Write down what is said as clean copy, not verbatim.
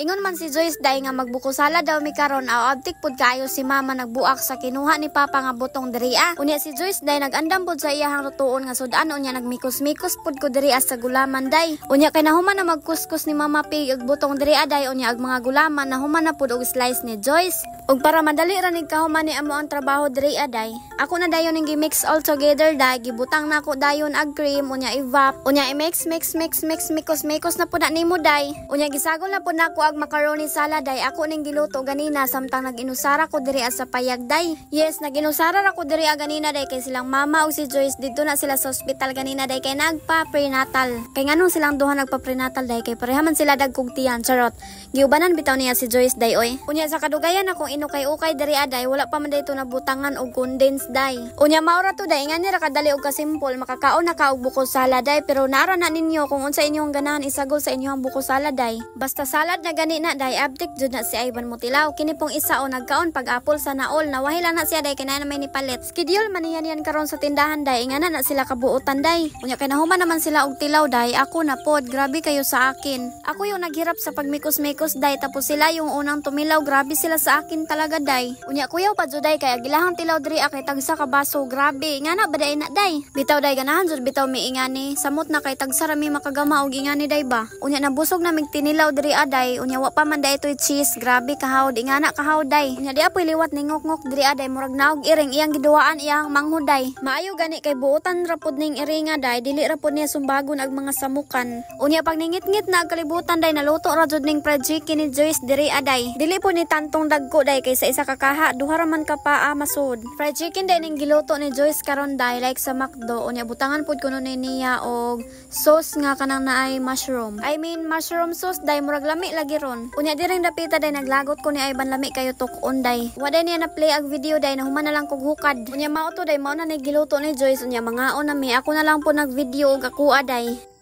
Ingon man si Joyce day nga magbuko sala daw mi karon aw abtik pud kaayo si mama nagbuak sa kinuha ni papa nga butong diri a. Unya si Joyce day nagandam pud sa iyahang lutuon nga sudan unya nagmikos-mikos pud ko diri sa gulaman day. Unya kay nahuman na magkuskus ni mama pig og butong diri a day unya ag mga gulaman nahuman na pud og slice ni Joyce. Ug para madali ra ning kahuman ni amo ang trabaho diri a day. Ako na dayon ning gi-mix all together day gibutang na ako dayon ag cream unya i-wrap unya i-mix mikos na pud na nimo day. Unya gisagol na pud nako ag macaroni salad day ako ning giluto ganina samtang nag-inusara ko diri sa payag day. Yes, nag-inusara ra ko diri ganina day kay silang mama ug si Joyce didto na sila sa ospital ganina day kay nagpa prenatal. Kay nganong silang duha nagpa prenatal day kay parehaman sila dagkog tiyan charot. Giubanan bitaw niya si Joyce day oy. Unya sa kadugayan akong inukay-ukay diri aday wala pa man dayto nabutangan og condensed day. Unya maura to day ngani ra kadali og kasimple makakaon na ka og buko salad day pero nara na ninyo kung unsa inyong ganahan isagol sa inyong buko salad day. Basta salad na gani na day abdik jud na si Ivan Mutilaw kini pong isa o nagkaon pag apple sa naol nawahi lang na siya day kay na may ni palit. Schedule man yan karon sa tindahan day ingana na sila kabuutan day. Unya kay nahuman naman sila og tilaw day ako na pod grabe kayo sa akin. Ako yung naghirap sa pagmikos-mikos day tapos sila yung unang tumilaw grabe sila sa akin talaga day. Unya kuyaw pa juday kay agilahang tilaw diri kay tagsa ka baso grabe ingana baday na day. Bitaw day ganahan jud bitaw mi ingani samot na kay tagsa ra mi makagama og ingani day ba. Unya nabusog na mig tinilaw diri aday unya wa pa man day itoy cheese grabe kahawd ingana kahawd day. Unya di apoy liwat ni ngok-ngok diri aday murag naog iring iyang giduaan iyang manghuday. Maayo gani kay buotan ra pud ning iringa day dili ra pud niya sumbagon ag mga samukan. Unya pag ningit-ngit na kalibutan day naluto ra jud ning fried chicken ni Joyce diri aday. Dili pud ni tantong dagko day kay sa isa ka kaha duha ra man ka pa masud. Fried chicken day ning giluto ni Joyce karon day like sa McDo unya butangan pud kuno ni niya og sauce nga kanang naay mushroom. I mean mushroom sauce day murag lami lagi ron. Unya di ring dapita day naglagot ko ni Ivan lami kayo tukon day. Wa day niya na play ag video day nahuman na lang kog hukad. Unya mao to day mao na giluto ni Joyce unya mangaon na mi ako na lang po nag video og ako day.